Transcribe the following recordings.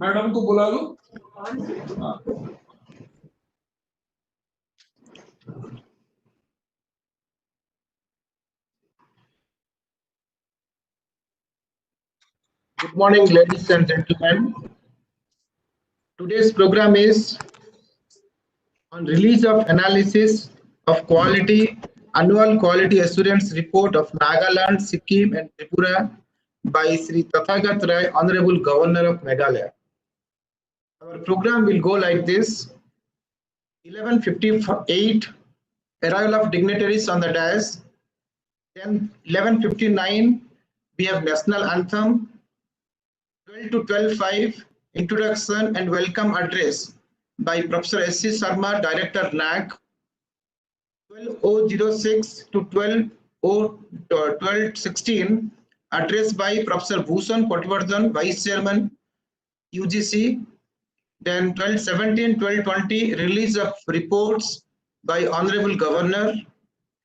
Madam को बुला लो। हाँ। Good morning, ladies and gentlemen. Today's program is on release of analysis of quality annual quality assurance report of Nagaland, Sikkim, and Tripura by Sri Tathagat Rai, Honorable Governor of Meghalaya. Our program will go like this: 11:58, arrival of dignitaries on the dais. Then 11:59, we have national anthem. 12 to 12:05, introduction and welcome address by Professor S.C. Sharma, Director NAAC. 12:06 to 12:16, address by Professor Bhushan Patwardhan, Vice Chairman, UGC. Then 12:17, 12:20, release of reports by Honorable Governor.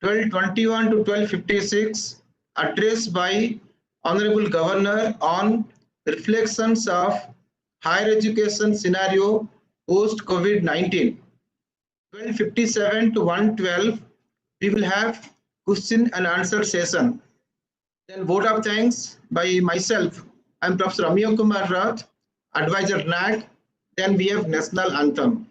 12:21 to 12:56, address by Honorable Governor on reflections of higher education scenario post-COVID-19. 12:57 to 1:12, we will have question and answer session. Then vote of thanks by myself. I am Professor Amiya Kumar Rath, Advisor NAAC. Then we have national anthem.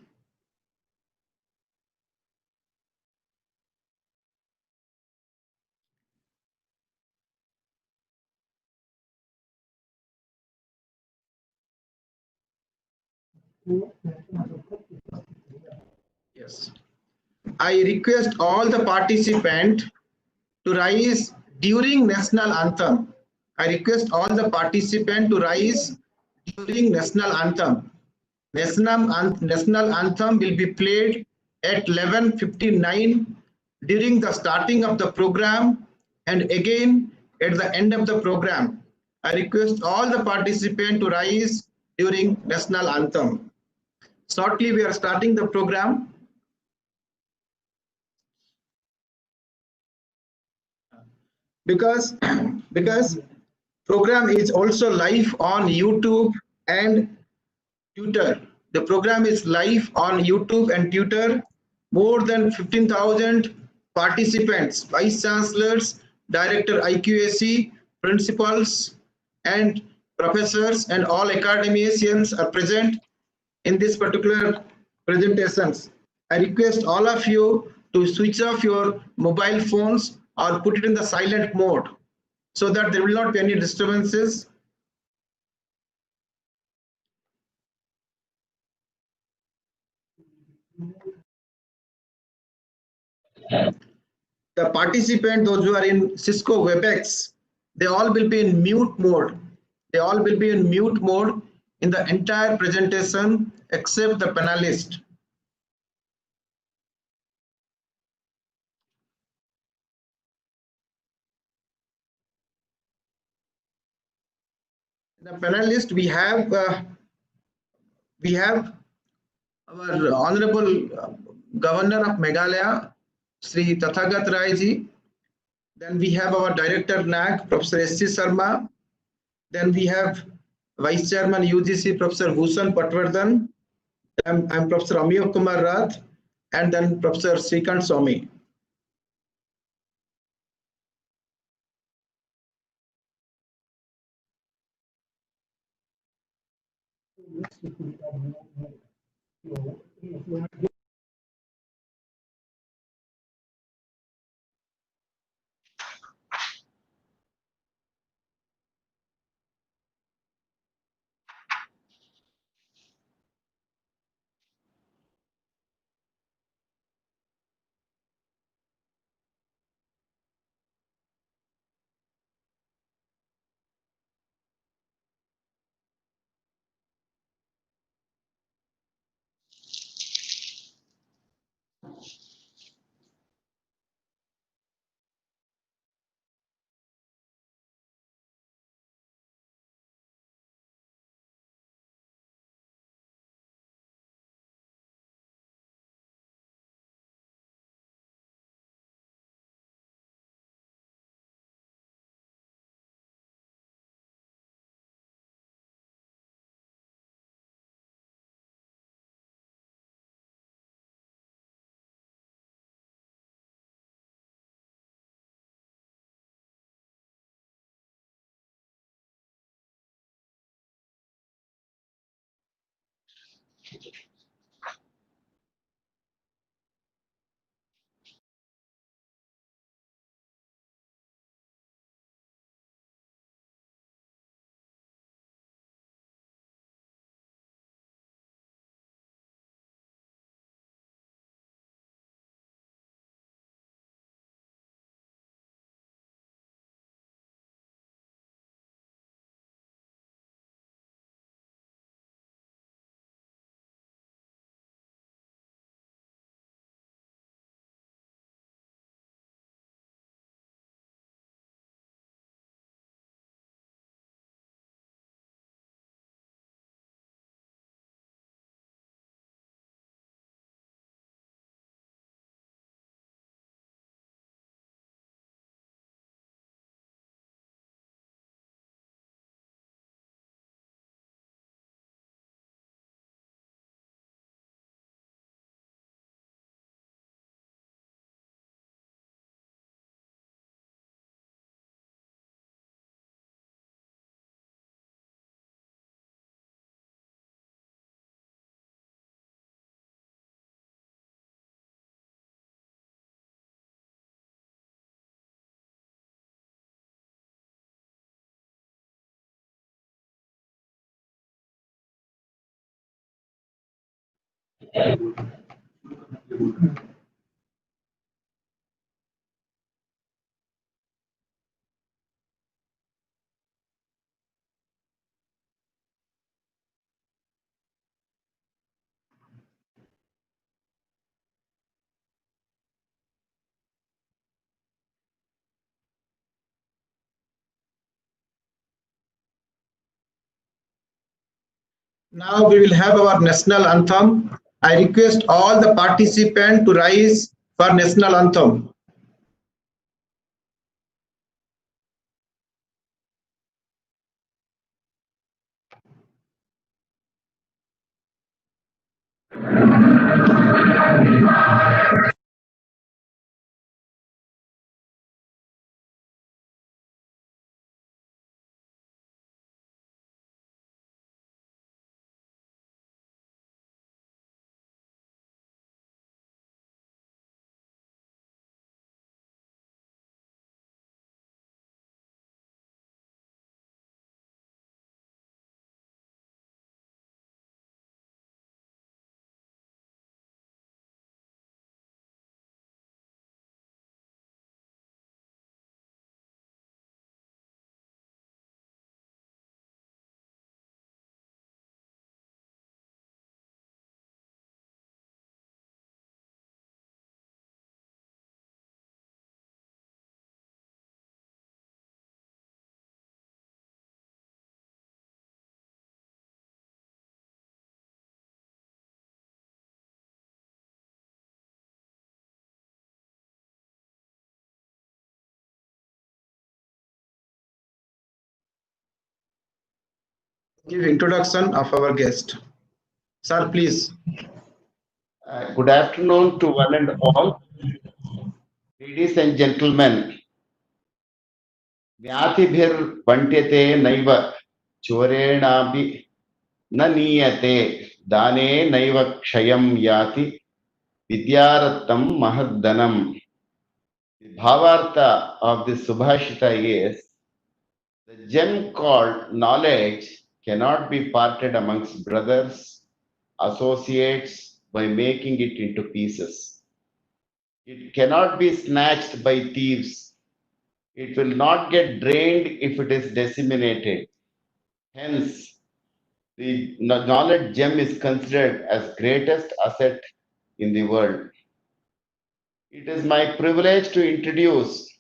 Yes. I request all the participants to rise during national anthem. I request all the participants to rise during national anthem. National anthem will be played at 11:59 during the starting of the program and again at the end of the program. I request all the participants to rise during national anthem. Shortly, we are starting the program. Because program is also live on YouTube and Twitter. The program is live on YouTube and Twitter. More than 15,000 participants, vice chancellors, director IQAC, principals, and professors, and all academicians are present in this particular presentations. I request all of you to switch off your mobile phones or put it in the silent mode so that there will not be any disturbances. The participants, those who are in Cisco WebEx, they all will be in mute mode. They all will be in mute mode in the entire presentation except the panelist. The panelist, we have our Honorable Governor of Meghalaya, Sri Tathagat Rai ji. Then we have our Director NAAC, Professor S.C. Sharma. Then we have Vice Chairman UGC, Professor Bhushan Patwardhan. I'm Professor Amiya Kumar Rath, and then Professor Srikant Swami. Now we will have our national anthem. I request all the participants to rise for national anthem. Give introduction of our guest. Sir, please. Good afternoon to one and all. Ladies and gentlemen, व्याधिभिर पण्ड्यते नैव चोरेणापि न नीयते दाने नैव क्षयं याति विद्यारत्नं महद्दनम्. The bhavartha of this subhashita is the gem called knowledge cannot be parted amongst brothers, associates by making it into pieces. It cannot be snatched by thieves. It will not get drained if it is disseminated. Hence, the knowledge gem is considered as greatest asset in the world. It is my privilege to introduce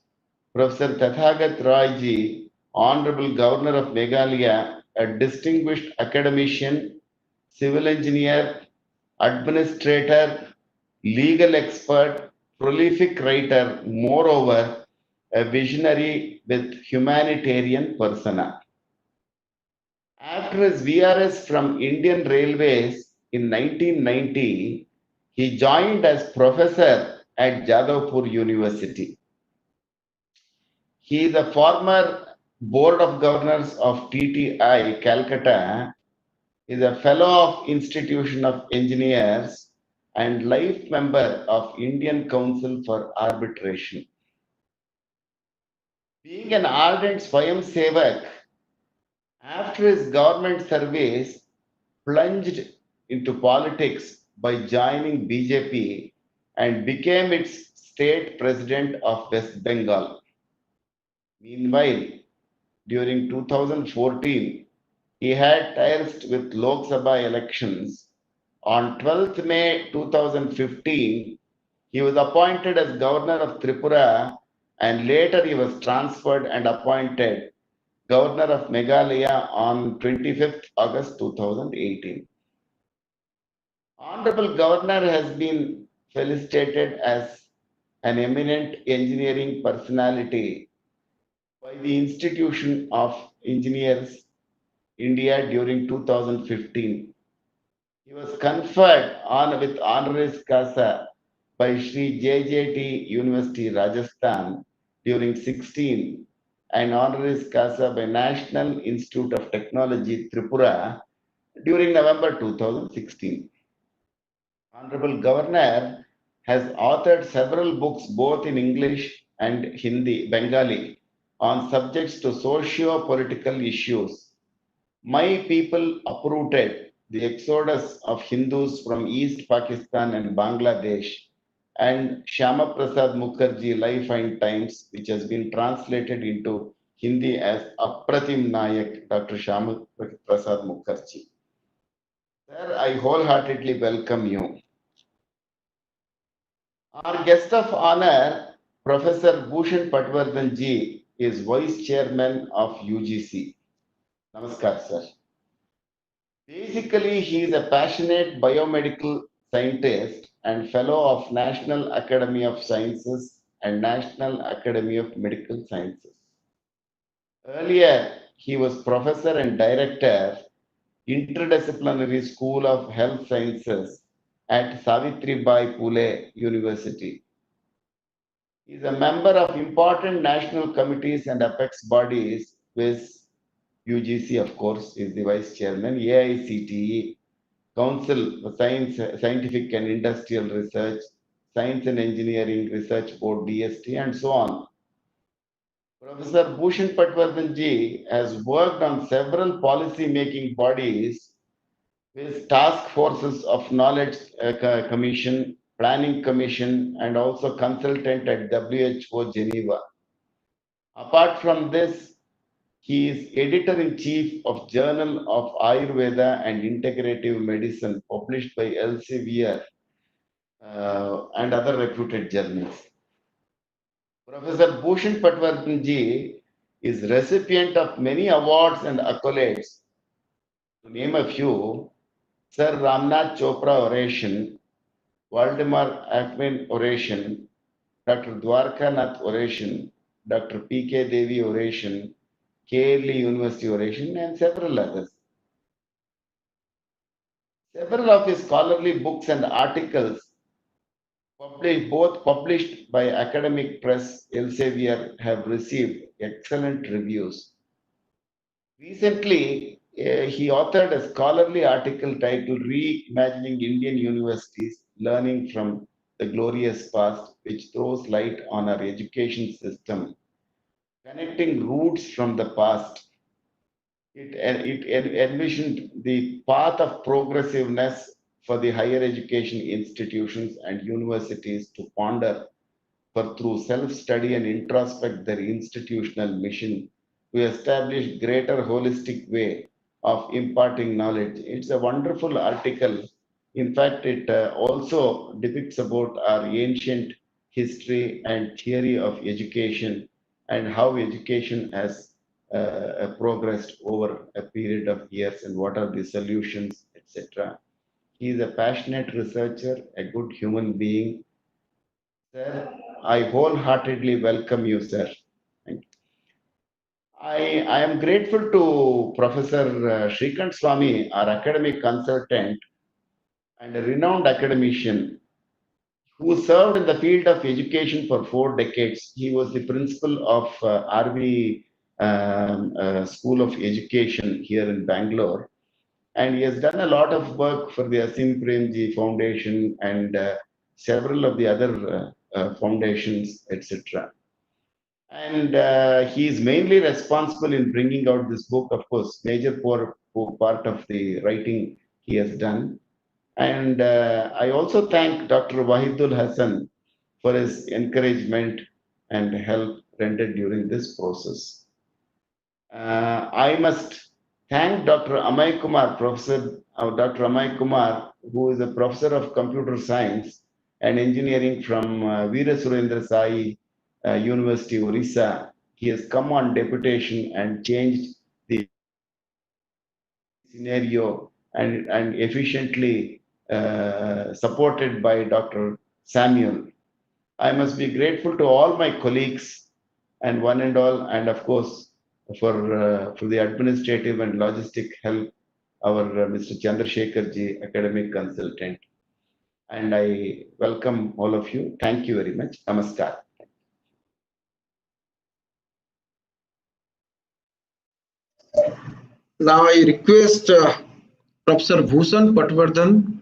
Professor Tathagat Roy ji, Honorable Governor of Meghalaya, a distinguished academician, civil engineer, administrator, legal expert, prolific writer, moreover, a visionary with humanitarian persona. After his VRS from Indian Railways in 1990, he joined as professor at Jadavpur University. He is a former board of governors of TTI, Calcutta, He is a fellow of Institution of Engineers and life member of Indian Council for Arbitration. Being an ardent Swayam Sevak, after his government service, plunged into politics by joining BJP and became its state president of West Bengal. Meanwhile, during 2014, he had ties with Lok Sabha elections. On 12th May 2015, he was appointed as governor of Tripura and later he was transferred and appointed governor of Meghalaya on 25th August 2018. Honorable Governor has been felicitated as an eminent engineering personality by the Institution of Engineers India during 2015. He was conferred on with honoris causa by Sri JJT University Rajasthan during 16 and honoris causa by National Institute of Technology Tripura during November 2016. Honorable Governor has authored several books both in English and Hindi, Bengali on subjects to socio-political issues. My people uprooted the exodus of Hindus from East Pakistan and Bangladesh and Shyama Prasad Mukherjee Life and Times, which has been translated into Hindi as Apratim Nayak, Dr. Shyama Prasad Mukherjee. Sir, I wholeheartedly welcome you. Our guest of honor, Professor Bhushan Patwardhan ji, is Vice Chairman of UGC. Namaskar, sir. Basically, he is a passionate biomedical scientist and fellow of National Academy of Sciences and National Academy of Medical Sciences. Earlier, he was professor and director, Interdisciplinary School of Health Sciences at Savitribai Phule University. He is a member of important national committees and apex bodies, with UGC, of course, is the vice chairman, AICTE, Council for Scientific and Industrial Research, Science and Engineering Research Board, DST, and so on. Professor Bhushan Patwardhan ji has worked on several policy-making bodies with task forces of Knowledge Commission, Planning Commission, and also consultant at WHO Geneva. Apart from this, he is editor-in-chief of Journal of Ayurveda and Integrative Medicine, published by Elsevier and other reputed journals. Professor Bhushan Patwardhan ji is recipient of many awards and accolades. To name a few, Sir Ramnath Chopra Oration, Waldemar Akman Oration, Dr. Dwarkanath Oration, Dr. P.K. Devi Oration, Kerala University Oration, and several others. Several of his scholarly books and articles, both published by academic press Elsevier, have received excellent reviews. Recently, he authored a scholarly article titled Reimagining Indian Universities, Learning from the Glorious Past, which throws light on our education system, connecting roots from the past. It envisioned the path of progressiveness for the higher education institutions and universities to ponder for through self-study and introspect their institutional mission to establish greater holistic way of imparting knowledge. It's a wonderful article. In fact, it also depicts about our ancient history and theory of education and how education has progressed over a period of years and what are the solutions, etc. He is a passionate researcher, a good human being. Sir, I wholeheartedly welcome you, sir. Thank you. I am grateful to Professor Shrikant Swami, our academic consultant and a renowned academician who served in the field of education for 4 decades. He was the principal of RV School of Education here in Bangalore. And he has done a lot of work for the Asim Premji Foundation and several of the other foundations, etc. And he is mainly responsible in bringing out this book. Of course, major part of the writing he has done. And I also thank Dr. Wahidul Hassan for his encouragement and help rendered during this process. I must thank Dr. Amay Kumar, Dr. Amay Kumar, who is a professor of computer science and engineering from Veera Surendra Sai University, Orissa. He has come on deputation and changed the scenario and efficiently supported by Dr. Samuel. I must be grateful to all my colleagues and one and all, and of course for the administrative and logistic help, our Mr. Chandrasekhar ji, academic consultant. And I welcome all of you. Thank you very much. Namaskar. Now I request Professor Bhushan Patwardhan,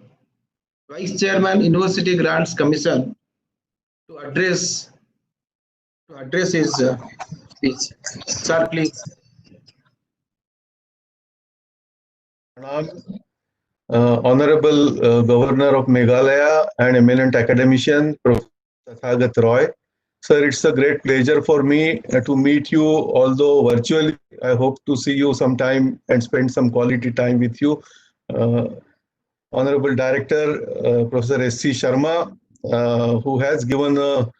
Vice Chairman, University Grants Commission, to address his speech. Sir, please. Honorable Governor of Meghalaya and eminent academician, Professor Tathagat Roy. Sir, it's a great pleasure for me to meet you, although virtually. I hope to see you sometime and spend some quality time with you. Honorable Director, Professor S.C. Sharma, who has given a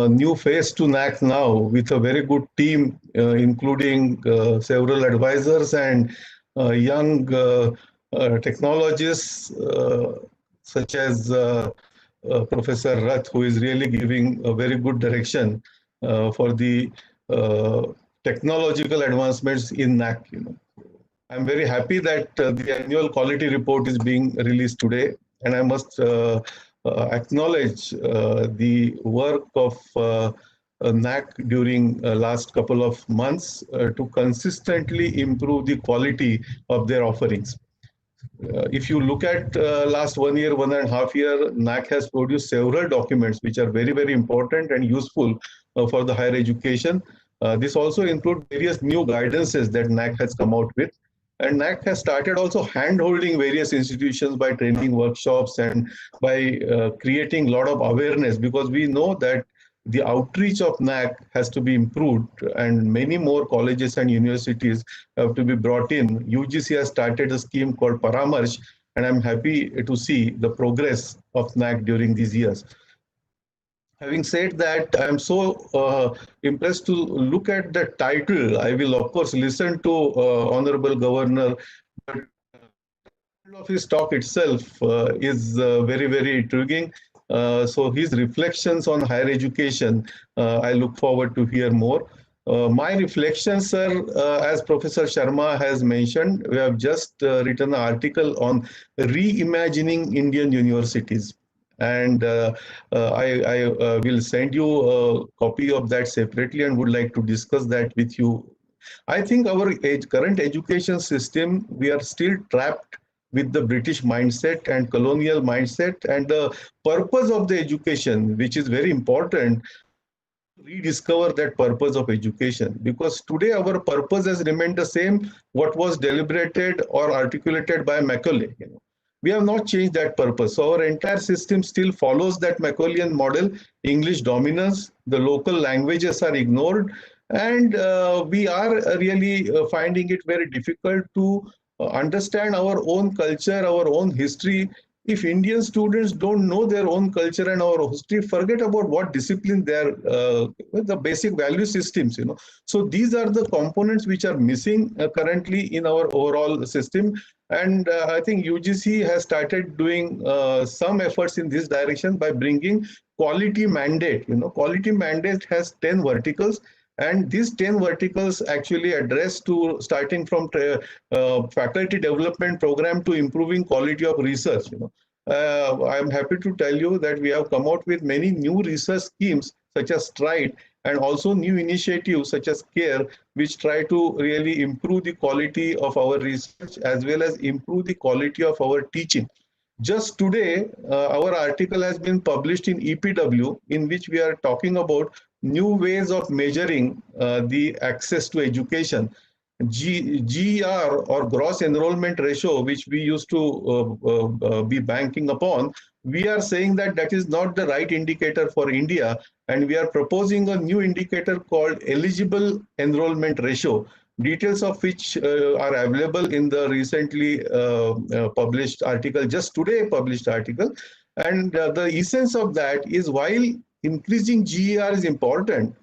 new face to NAAC now with a very good team, including several advisors and young technologists such as Professor Rath, who is really giving a very good direction for the technological advancements in NAAC. I'm very happy that the annual quality report is being released today, and I must acknowledge the work of NAAC during last couple of months to consistently improve the quality of their offerings. If you look at last 1 year, 1.5 years, NAAC has produced several documents which are very, very important and useful for the higher education. This also includes various new guidances that NAAC has come out with. And NAAC has started also hand-holding various institutions by training workshops and by creating a lot of awareness, because we know that the outreach of NAAC has to be improved and many more colleges and universities have to be brought in. UGC has started a scheme called Paramarsh, and I'm happy to see the progress of NAAC during these years. Having said that, I'm so impressed to look at the title. I will, of course, listen to Honorable Governor, but the title of his talk itself is very, very intriguing. So his reflections on higher education, I look forward to hear more. My reflections, sir, as Professor Sharma has mentioned, we have just written an article on reimagining Indian universities. And I will send you a copy of that separately and would like to discuss that with you. I think our current education system, we are still trapped with the British mindset and colonial mindset, and the purpose of the education, which is very important, rediscover that purpose of education, because today our purpose has remained the same what was deliberated or articulated by Macaulay. We have not changed that purpose. So our entire system still follows that Macaulayan model. English dominance, the local languages are ignored, and we are really finding it very difficult to understand our own culture, our own history. If Indian students don't know their own culture and our history, forget about what discipline they are, the basic value systems, So these are the components which are missing currently in our overall system. And I think UGC has started doing some efforts in this direction by bringing quality mandate. Quality mandate has 10 verticals. And these 10 verticals actually address to starting from faculty development program to improving quality of research. I'm happy to tell you that we have come out with many new research schemes such as STRIDE, and also new initiatives such as CARE, which try to really improve the quality of our research as well as improve the quality of our teaching. Just today, our article has been published in EPW, in which we are talking about new ways of measuring the access to education. GER, or gross enrollment ratio, which we used to be banking upon, we are saying that that is not the right indicator for India, and we are proposing a new indicator called eligible enrollment ratio, details of which are available in the recently published article, just today published article. And the essence of that is, while increasing GER is important,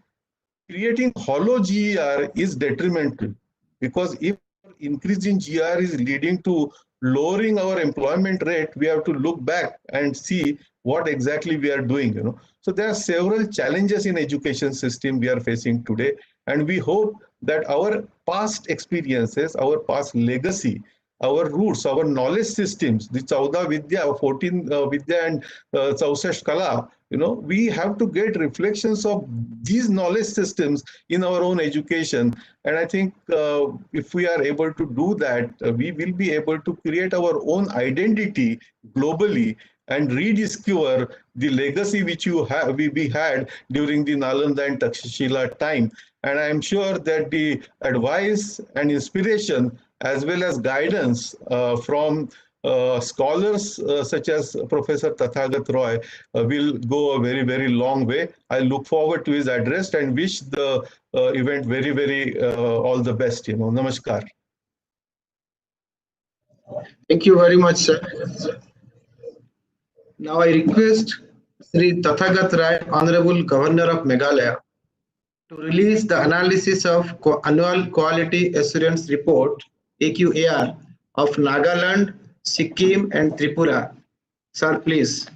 creating hollow GER is detrimental, because if increasing GER is leading to lowering our employment rate, we have to look back and see what exactly we are doing. So there are several challenges in education system we are facing today, and we hope that our past experiences, our past legacy, our roots, our knowledge systems, the 14 Vidya, 14 Vidya and 64 Kala, we have to get reflections of these knowledge systems in our own education. And I think if we are able to do that, we will be able to create our own identity globally and rediscover the legacy which we had during the Nalanda and Takshashila time. And I'm sure that the advice and inspiration as well as guidance from scholars such as Professor Tathagat Roy will go a very, very long way. I look forward to his address and wish the event very, very all the best. Namaskar. Thank you very much, sir. Now I request Sri Tathagat Rai, Honorable Governor of Meghalaya, to release the analysis of Annual Quality Assurance Report AQAR of Nagaland, Sikkim and Tripura. Sir, please.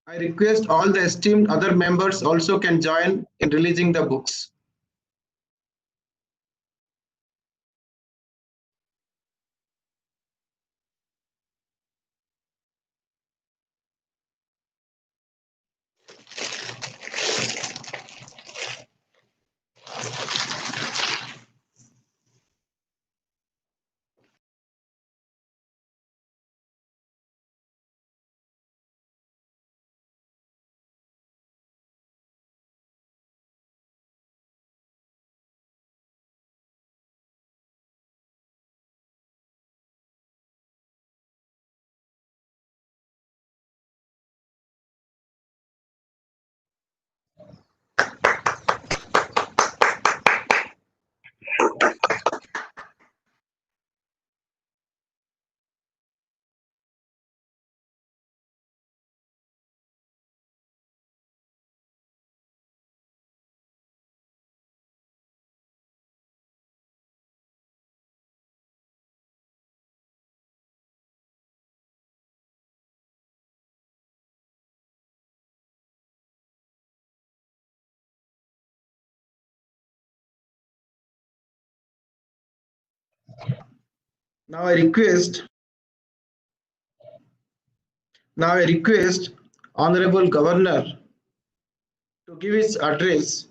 I request all the esteemed other members also can join in releasing the books. Now I request Honorable Governor to give his address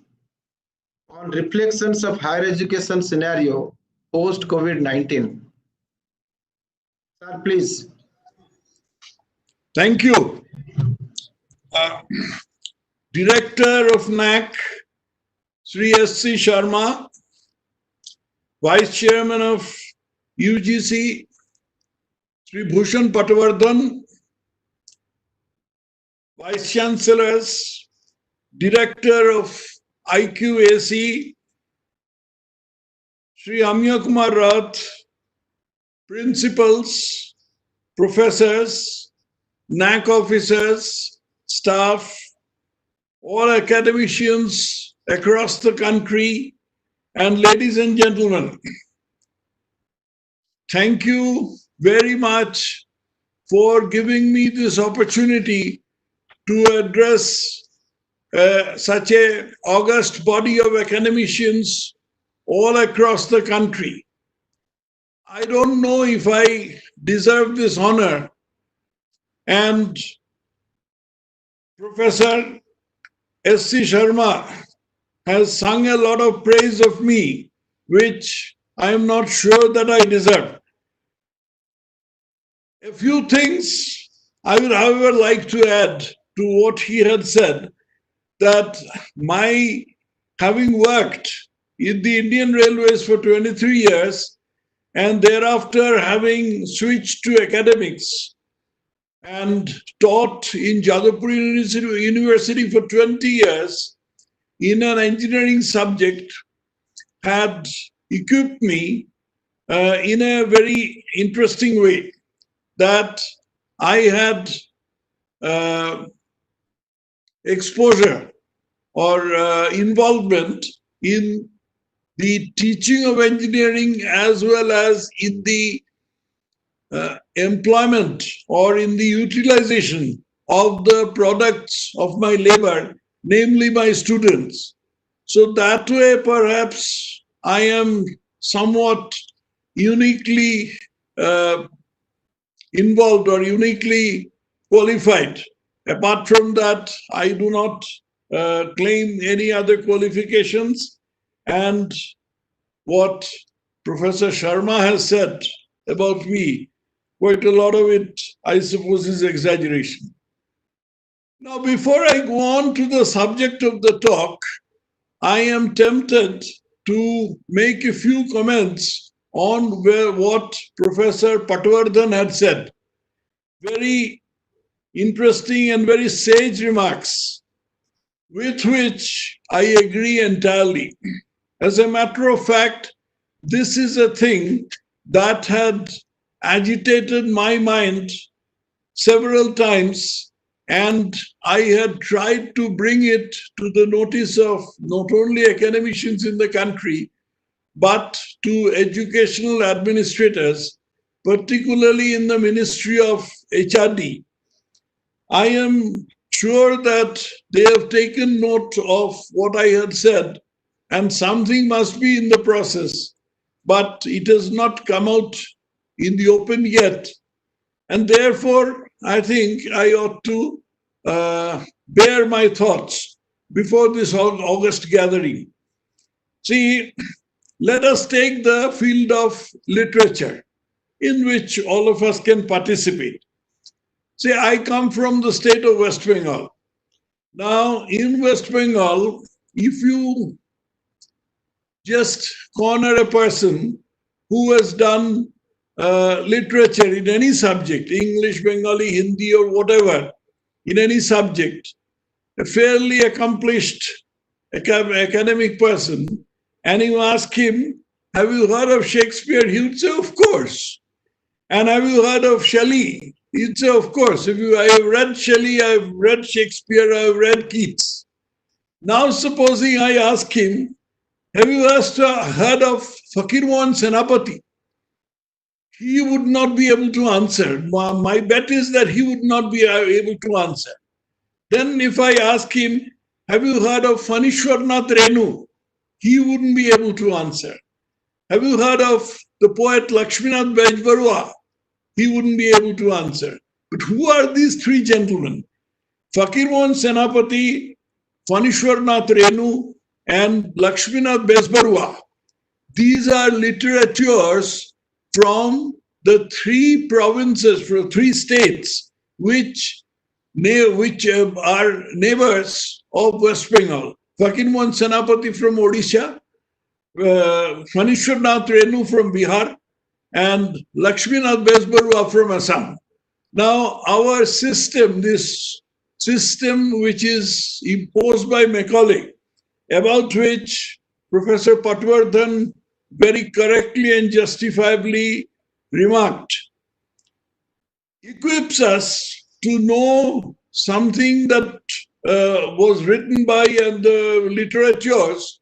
on reflections of higher education scenario post COVID-19. Sir, please. Thank you. Director of NAAC, Sri S.C. Sharma, Vice Chairman of UGC, Sri Bhushan Patwardhan, Vice Chancellors, Director of IQAC, Sri Amya Kumar Rath, Principals, Professors, NAAC officers, staff, all academicians across the country, and ladies and gentlemen, thank you very much for giving me this opportunity to address such an august body of academicians all across the country. I don't know if I deserve this honor. And Professor S.C. Sharma has sung a lot of praise of me, which I am not sure that I deserve. A few things I would, however, like to add to what he had said, that my having worked in the Indian Railways for 23 years and thereafter having switched to academics and taught in Jadavpur University for 20 years in an engineering subject had equipped me in a very interesting way, that I had exposure or involvement in the teaching of engineering as well as in the employment or in the utilization of the products of my labor, namely my students. So that way, perhaps I am somewhat uniquely involved or uniquely qualified. Apart from that, I do not claim any other qualifications. And what Professor Sharma has said about me, quite a lot of it, I suppose, is exaggeration. Now, before I go on to the subject of the talk, I am tempted to make a few comments on what Professor Patwardhan had said. Very interesting and very sage remarks, with which I agree entirely. As a matter of fact, this is a thing that had agitated my mind several times, and I had tried to bring it to the notice of not only academicians in the country, but to educational administrators, particularly in the Ministry of HRD. I am sure that they have taken note of what I had said, and something must be in the process, but it has not come out in the open yet. And therefore, I think I ought to bear my thoughts before this August gathering. See, let us take the field of literature in which all of us can participate. See, I come from the state of West Bengal. Now, in West Bengal, if you just corner a person who has done literature in any subject, English, Bengali, Hindi, or whatever, in any subject, a fairly accomplished academic person, and you ask him, have you heard of Shakespeare? He would say, of course. And have you heard of Shelley? He'd say, of course. I have read Shelley, I have read Shakespeare, I have read Keats. Now, supposing I ask him, have you heard of Fakirmohan Senapati? He would not be able to answer. My bet is that he would not be able to answer. Then if I ask him, have you heard of Fanishwarnath Renu? He wouldn't be able to answer. Have you heard of the poet Lakshminath Bejbarua? He wouldn't be able to answer. But who are these three gentlemen? Fakirmohan Senapati, Fanishwarnath Renu, and Lakshminath Bejbarua. These are literatures from the three provinces, from three states, which are neighbors of West Bengal. Fakirmohan Senapati from Odisha, Fanishwarnath Renu from Bihar, and Lakshminath Bejbarua from Assam. Now, our system, this system which is imposed by Macaulay, about which Professor Patwardhan very correctly and justifiably remarked, equips us to know something that was written by the literatures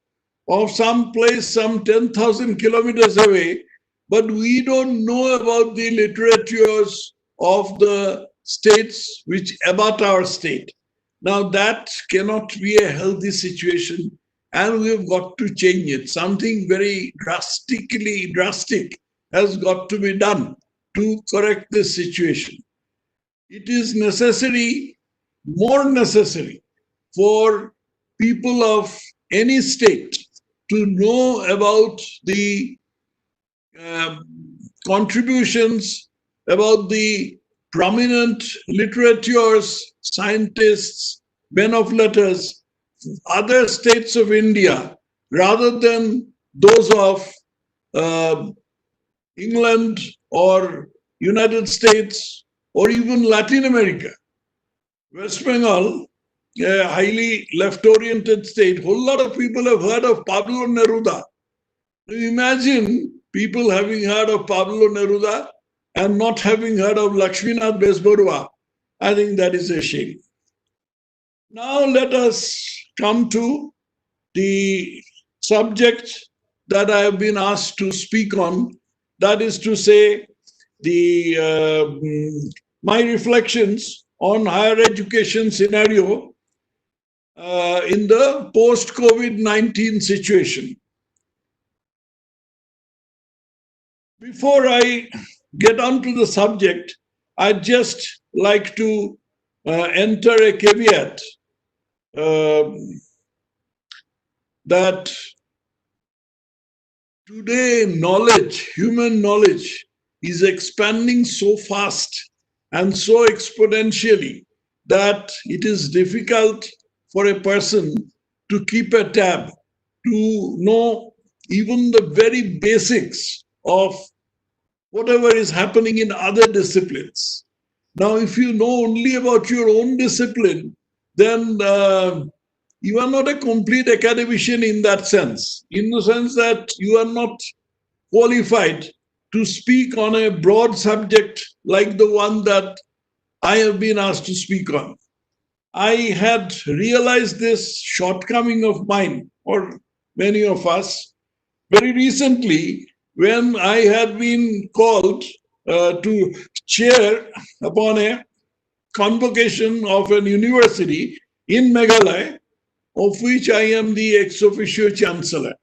of some place some 10,000 kilometers away, but we don't know about the literatures of the states which abut our state. Now that cannot be a healthy situation, and we've got to change it. Something very drastic has got to be done to correct this situation. It is necessary, more necessary, for people of any state to know about the contributions, about the prominent literatures, scientists, men of letters, other states of India, rather than those of England or United States or even Latin America. West Bengal, a highly left-oriented state, whole lot of people have heard of Pablo Neruda. Imagine people having heard of Pablo Neruda and not having heard of Lakshminath Besbarua. I think that is a shame. Now let us come to the subject that I have been asked to speak on. That is to say, my reflections on higher education scenario in the post-COVID-19 situation. Before I get on to the subject, I'd just like to enter a caveat that today knowledge, human knowledge, is expanding so fast and so exponentially that it is difficult for a person to keep a tab, to know even the very basics of whatever is happening in other disciplines. Now, if you know only about your own discipline, then you are not a complete academician in that sense, in the sense that you are not qualified to speak on a broad subject like the one that I have been asked to speak on. I had realized this shortcoming of mine, or many of us, very recently when I had been called to chair upon a convocation of an university in Meghalaya, of which I am the ex officio chancellor.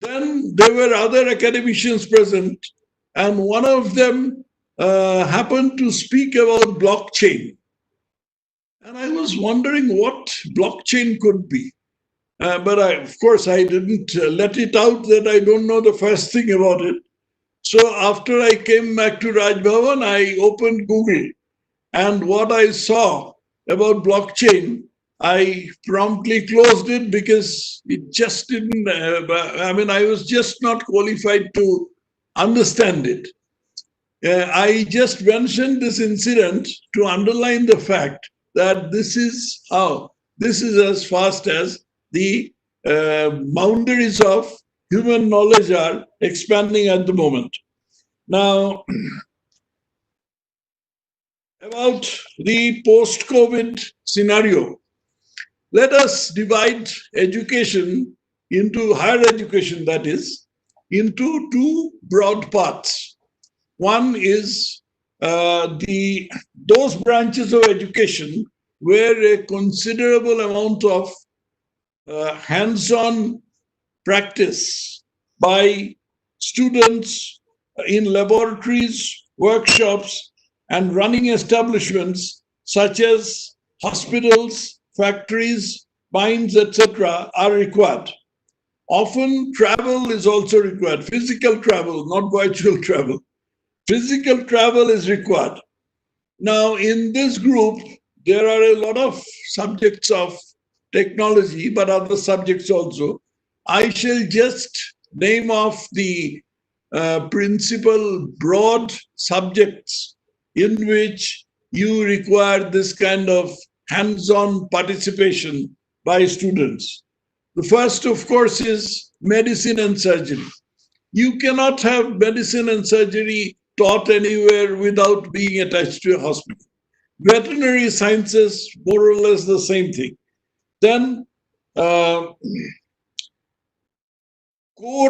Then there were other academicians present, and one of them happened to speak about blockchain. And I was wondering what blockchain could be. But of course, I didn't let it out that I don't know the first thing about it. So after I came back to Raj Bhavan, I opened Google. And what I saw about blockchain, I promptly closed it because it just didn't, I was just not qualified to understand it. I just mentioned this incident to underline the fact that this is as fast as the boundaries of human knowledge are expanding at the moment. Now, about the post-COVID scenario, let us divide education into higher education, that is, into two broad parts. One is those branches of education where a considerable amount of hands-on practice by students in laboratories, workshops, and running establishments such as hospitals, factories, mines, etc. are required. Often travel is also required, physical travel, not virtual travel. Physical travel is required. Now, in this group, there are a lot of subjects of technology, but other subjects also. I shall just name off the principal broad subjects in which you require this kind of hands-on participation by students. The first, of course, is medicine and surgery. You cannot have medicine and surgery taught anywhere without being attached to a hospital. Veterinary sciences, more or less the same thing. Then core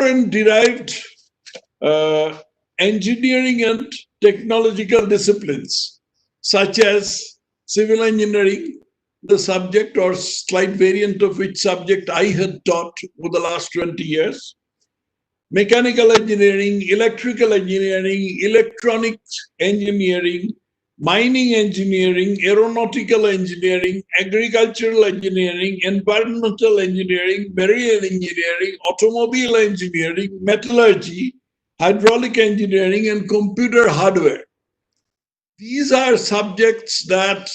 and derived engineering and technological disciplines, such as civil engineering, the subject or slight variant of which subject I had taught for the last 20 years. mechanical engineering, electrical engineering, electronics engineering, mining engineering, aeronautical engineering, agricultural engineering, environmental engineering, marine engineering, automobile engineering, metallurgy, hydraulic engineering, and computer hardware. These are subjects that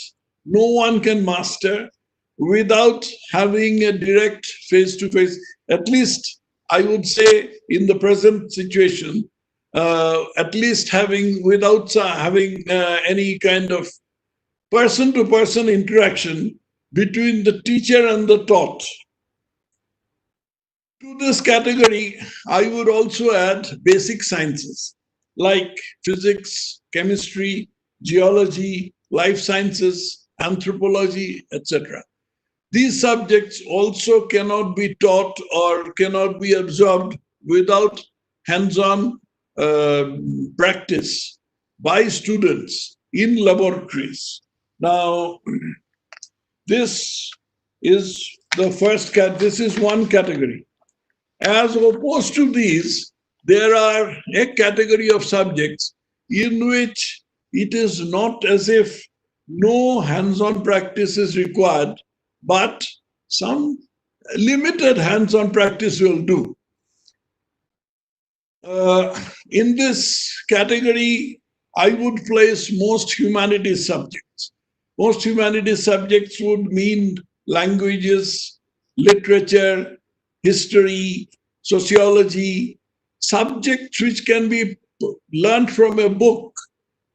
no one can master without having a direct face-to-face, at least I would say in the present situation, at least without having any kind of person-to-person interaction between the teacher and the taught. To this category, I would also add basic sciences like physics, chemistry, geology, life sciences, anthropology, etc. These subjects also cannot be taught or cannot be absorbed without hands-on practice by students in laboratories. Now, this is the first this is one category. As opposed to these, there are a category of subjects in which it is not as if no hands-on practice is required, but some limited hands-on practice will do. In this category, I would place most humanities subjects. Most humanities subjects would mean languages, literature, history, sociology, subjects which can be learned from a book,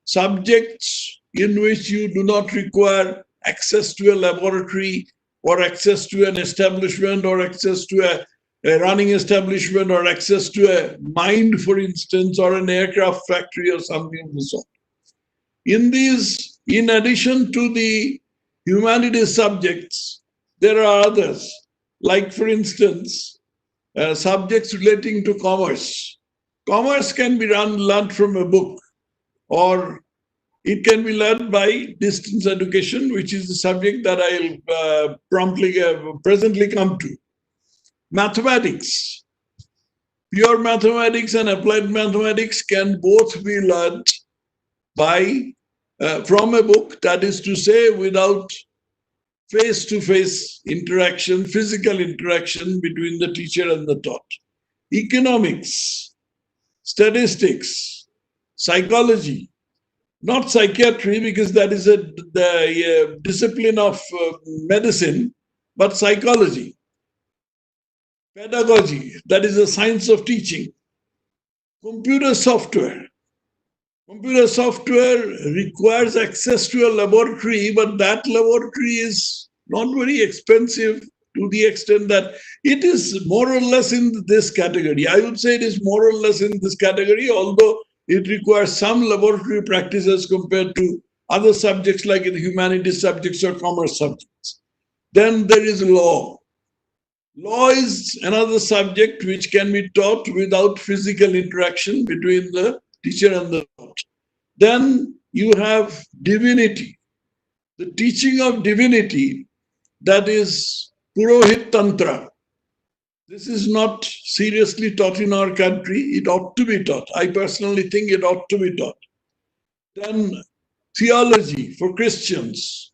subjects in which you do not require access to a laboratory or access to an establishment or access to a running establishment or access to a mine, for instance, or an aircraft factory or something of the sort. In these, in addition to the humanities subjects, there are others, like for instance, subjects relating to commerce. Commerce can be learned from a book, or it can be learned by distance education, which is the subject that I'll presently come to. Mathematics. Pure mathematics and applied mathematics can both be learned by from a book, that is to say, without face-to-face interaction, physical interaction between the teacher and the taught. Economics, statistics, psychology, not psychiatry because that is the discipline of medicine, but psychology. Pedagogy, that is the science of teaching. Computer software. Computer software requires access to a laboratory, but that laboratory is not very expensive to the extent that it is more or less in this category. I would say it is more or less in this category, although it requires some laboratory practice as compared to other subjects like the humanities subjects or commerce subjects. Then there is law. Law is another subject which can be taught without physical interaction between the teacher and the taught. Then you have divinity. The teaching of divinity, that is Purohit Tantra. This is not seriously taught in our country. It ought to be taught. I personally think it ought to be taught. Then theology for Christians,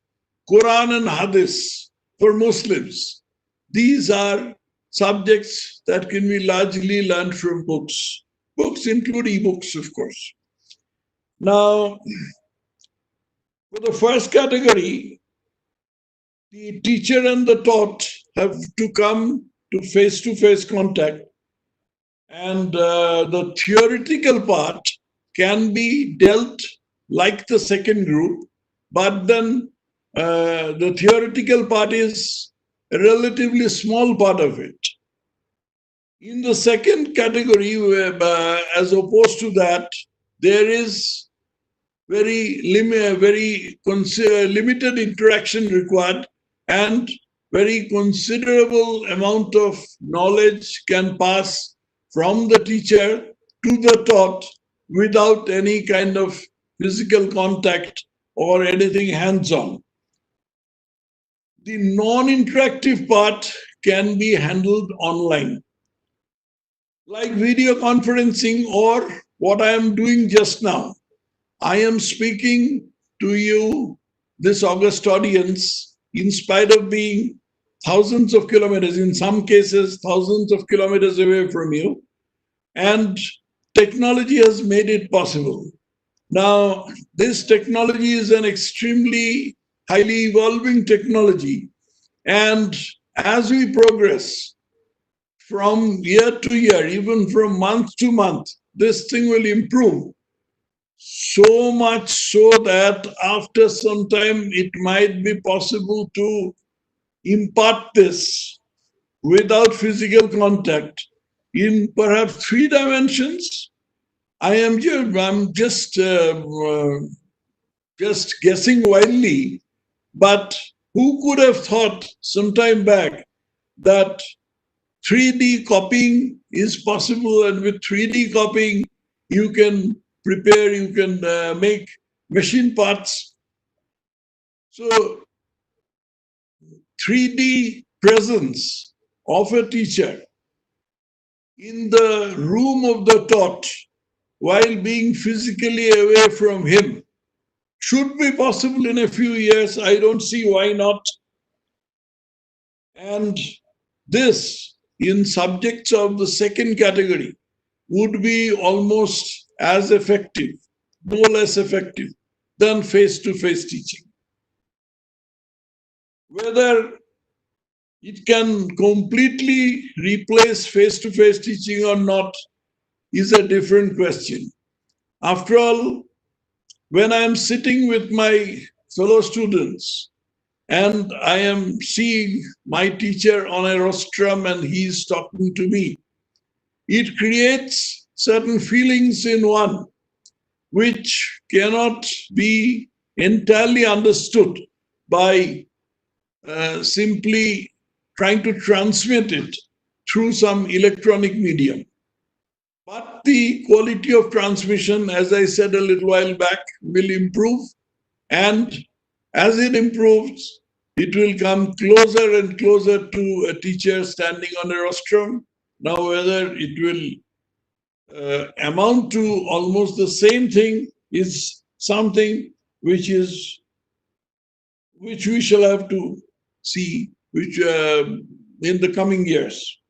Quran and Hadith for Muslims. These are subjects that can be largely learned from books. Books include e-books, of course. Now, for the first category, the teacher and the taught have to come to face-to-face contact. And the theoretical part can be dealt like the second group, but then the theoretical part is a relatively small part of it. In the second category, as opposed to that, there is very limited interaction required, and very considerable amount of knowledge can pass from the teacher to the taught without any kind of physical contact or anything hands-on. The non-interactive part can be handled online. like video conferencing or what I am doing just now. I am speaking to you, this august audience, in spite of being thousands of kilometers, in some cases, thousands of kilometers away from you. And technology has made it possible. Now, this technology is an extremely highly evolving technology. And as we progress from year to year, even from month to month, this thing will improve. So much so that after some time, it might be possible to impart this without physical contact in perhaps 3 dimensions. I'm just guessing wildly, but who could have thought some time back that 3D copying is possible, and with 3D copying, you can prepare, you can make machine parts. So 3D presence of a teacher in the room of the taught while being physically away from him should be possible in a few years. I don't see why not. And this, in subjects of the second category, would be almost as effective, no less effective than face-to-face teaching. Whether it can completely replace face-to-face teaching or not is a different question. After all, when I am sitting with my fellow students and I am seeing my teacher on a rostrum and he is talking to me, it creates certain feelings in one which cannot be entirely understood by simply trying to transmit it through some electronic medium. But the quality of transmission, as I said a little while back, will improve. And as it improves, it will come closer and closer to a teacher standing on a rostrum. Now, whether it will amount to almost the same thing is something which we shall have to see in the coming years.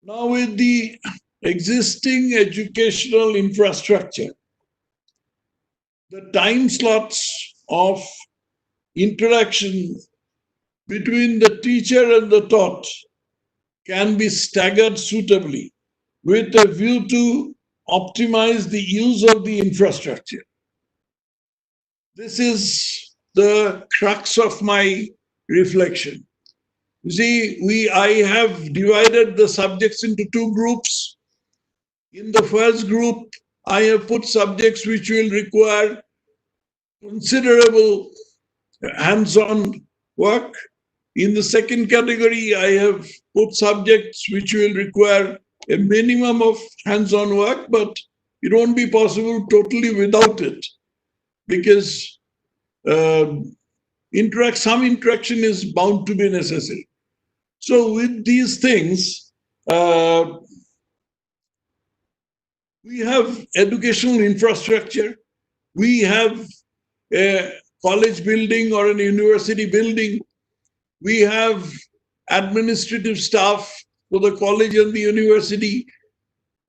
Now, with the existing educational infrastructure, the time slots of interaction between the teacher and the taught can be staggered suitably with a view to optimize the use of the infrastructure. This is the crux of my reflection. You see, I have divided the subjects into 2 groups. In the first group, I have put subjects which will require considerable hands-on work. In the second category, I have put subjects which will require a minimum of hands-on work, but it won't be possible totally without it, because some interaction is bound to be necessary. So with these things, we have educational infrastructure, we have a college building or an university building, we have administrative staff for the college and the university,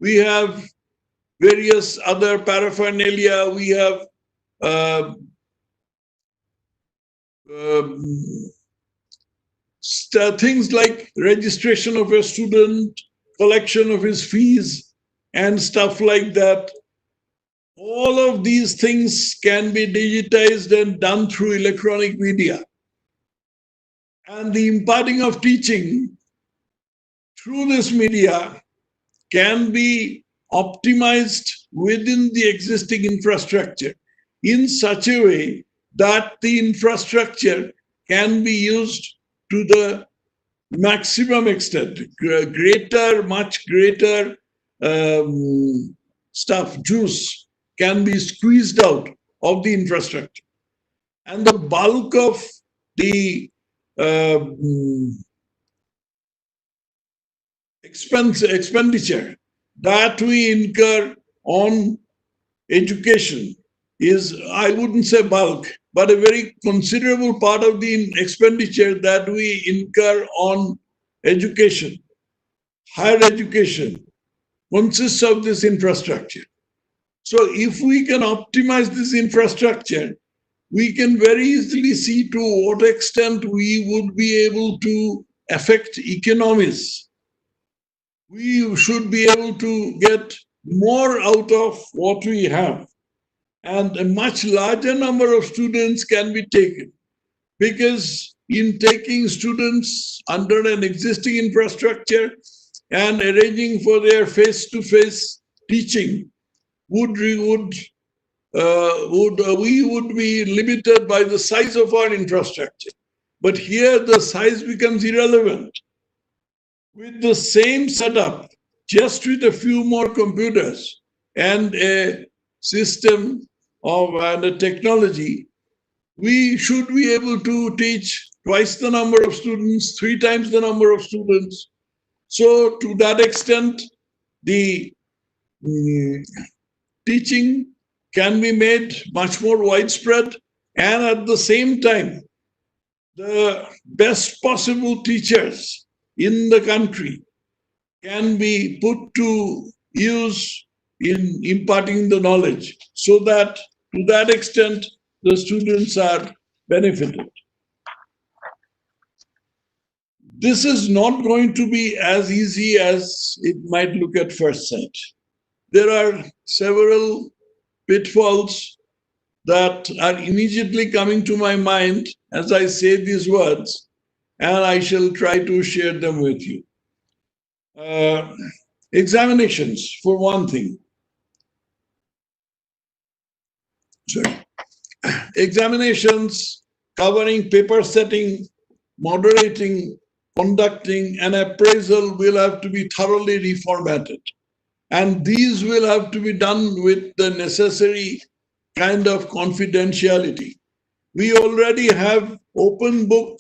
we have various other paraphernalia, we have things like registration of a student, collection of his fees, and stuff like that. All of these things can be digitized and done through electronic media. And the imparting of teaching through this media can be optimized within the existing infrastructure in such a way that the infrastructure can be used to the maximum extent. Much greater juice can be squeezed out of the infrastructure. And the bulk of the expenditure that we incur on education is, I wouldn't say bulk, but a very considerable part of the expenditure that we incur on education, higher education, consists of this infrastructure. So if we can optimize this infrastructure, we can very easily see to what extent we would be able to affect economies. We should be able to get more out of what we have. And a much larger number of students can be taken, because in taking students under an existing infrastructure and arranging for their face-to-face teaching, we would be limited by the size of our infrastructure. But here the size becomes irrelevant. With the same setup, just with a few more computers and a system of and a technology, we should be able to teach twice the number of students, 3 times the number of students. So to that extent, the teaching can be made much more widespread, and at the same time, the best possible teachers in the country can be put to use in imparting the knowledge, so that to that extent the students are benefited. This is not going to be as easy as it might look at first sight. There are several pitfalls that are immediately coming to my mind as I say these words, and I shall try to share them with you. Examinations, for one thing. Sorry. Examinations covering paper setting, moderating, conducting, and appraisal will have to be thoroughly reformatted. And these will have to be done with the necessary kind of confidentiality. We already have open book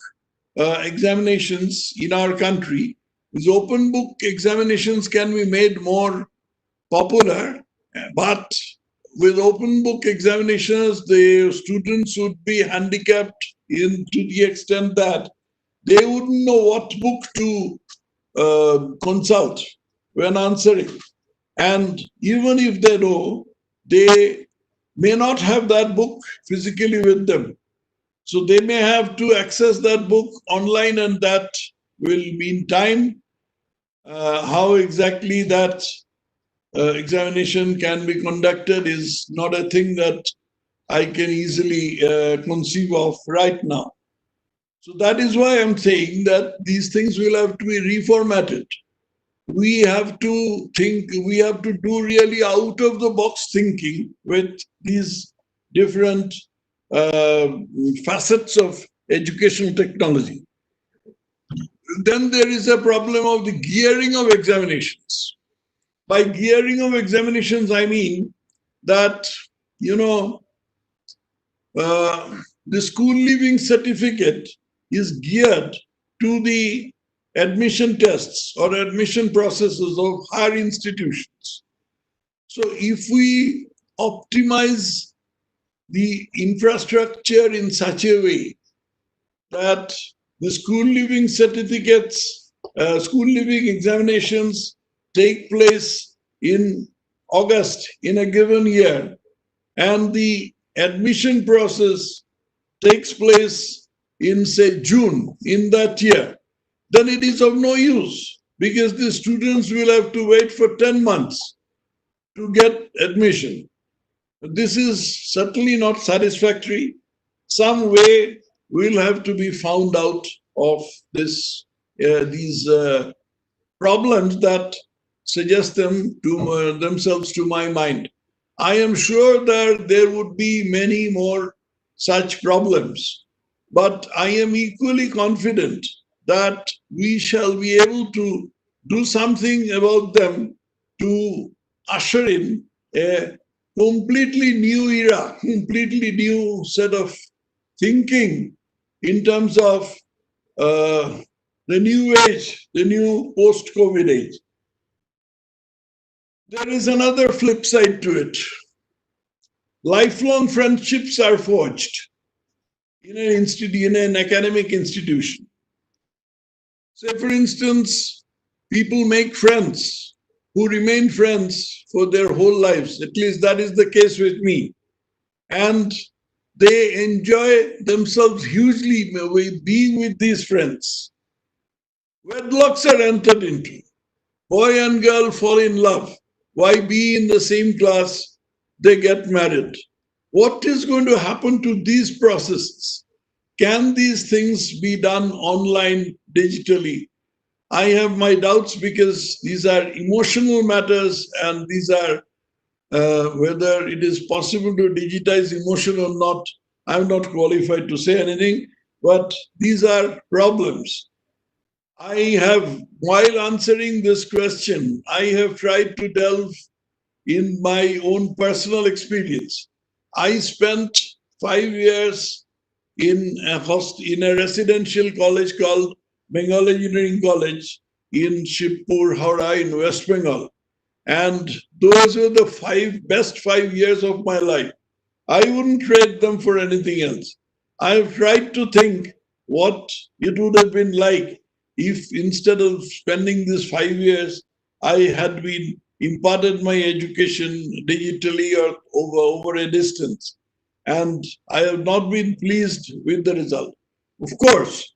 examinations in our country. These open book examinations can be made more popular, but with open book examinations, the students would be handicapped to the extent that they wouldn't know what book to consult when answering. And even if they know, they may not have that book physically with them. So they may have to access that book online, and that will mean time. How exactly that examination can be conducted is not a thing that I can easily conceive of right now. So that is why I'm saying that these things will have to be reformatted. We have to think, we have to do really out of the box thinking with these different facets of educational technology. Then there is a problem of the gearing of examinations. By gearing of examinations, I mean that, the school leaving certificate is geared to the admission tests or admission processes of higher institutions. So if we optimize the infrastructure in such a way that the school leaving certificates, school leaving examinations take place in August in a given year, and the admission process takes place in, say, June in that year, then it is of no use, because the students will have to wait for 10 months to get admission. This is certainly not satisfactory. Some way will have to be found out of these problems that suggest them to themselves to my mind. I am sure that there would be many more such problems, but I am equally confident that we shall be able to do something about them to usher in a completely new era, completely new set of thinking in terms of the new age, the new post-COVID age. There is another flip side to it. Lifelong friendships are forged in an academic institution. Say, for instance, people make friends who remain friends for their whole lives. At least that is the case with me. And they enjoy themselves hugely with being with these friends. Wedlocks are entered into. Boy and girl fall in love. Why be in the same class? They get married. What is going to happen to these processes? Can these things be done online, digitally? I have my doubts because these are emotional matters, and these are whether it is possible to digitize emotion or not. I'm not qualified to say anything, but these are problems. I have, while answering this question, I have tried to delve in my own personal experience. I spent 5 years in a residential college called Bengal Engineering College in Shibpur, Howrah in West Bengal. And those were the best 5 years of my life. I wouldn't trade them for anything else. I've tried to think what it would have been like if instead of spending these 5 years, I had been imparted my education digitally or over a distance. And I have not been pleased with the result. Of course,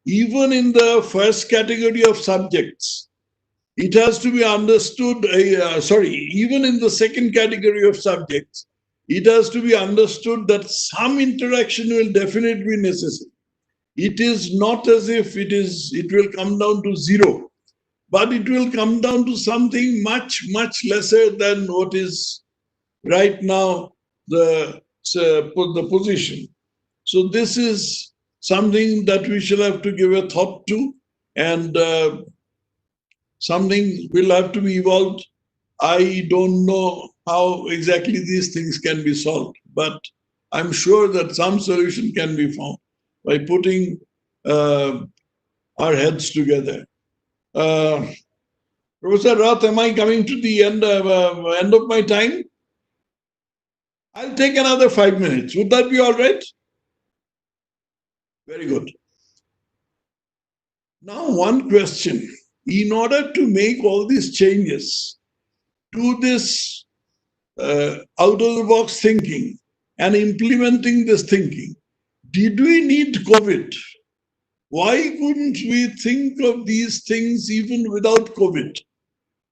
even in the first category of subjects, it has to be understood, even in the second category of subjects, it has to be understood that some interaction will definitely be necessary. It is not as if it will come down to zero, but it will come down to something much, much lesser than what is right now the position. So this is something that we shall have to give a thought to, and something will have to be evolved. I don't know how exactly these things can be solved, but I'm sure that some solution can be found by putting our heads together. Professor Rath, am I coming to the end of my time? I'll take another 5 minutes. Would that be all right? Very good. Now, one question. In order to make all these changes to this out-of-the-box thinking and implementing this thinking, did we need COVID? Why couldn't we think of these things even without COVID?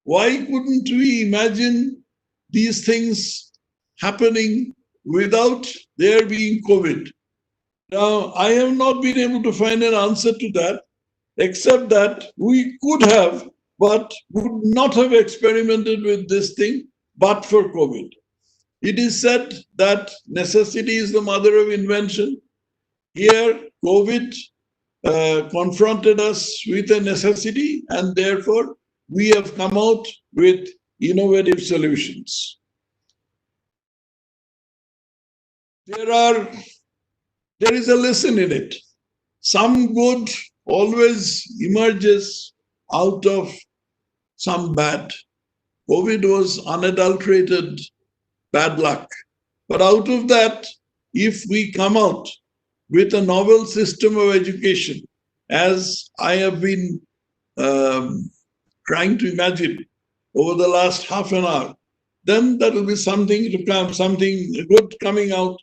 Why couldn't we imagine these things happening without there being COVID? Now, I have not been able to find an answer to that, except that we could have, but would not have experimented with this thing but for COVID. It is said that necessity is the mother of invention. Here, COVID confronted us with a necessity, and therefore we have come out with innovative solutions. There is a lesson in it. Some good always emerges out of some bad. COVID was unadulterated bad luck. But out of that, if we come out with a novel system of education, as I have been trying to imagine over the last half an hour, then that will be something to come, something good coming out.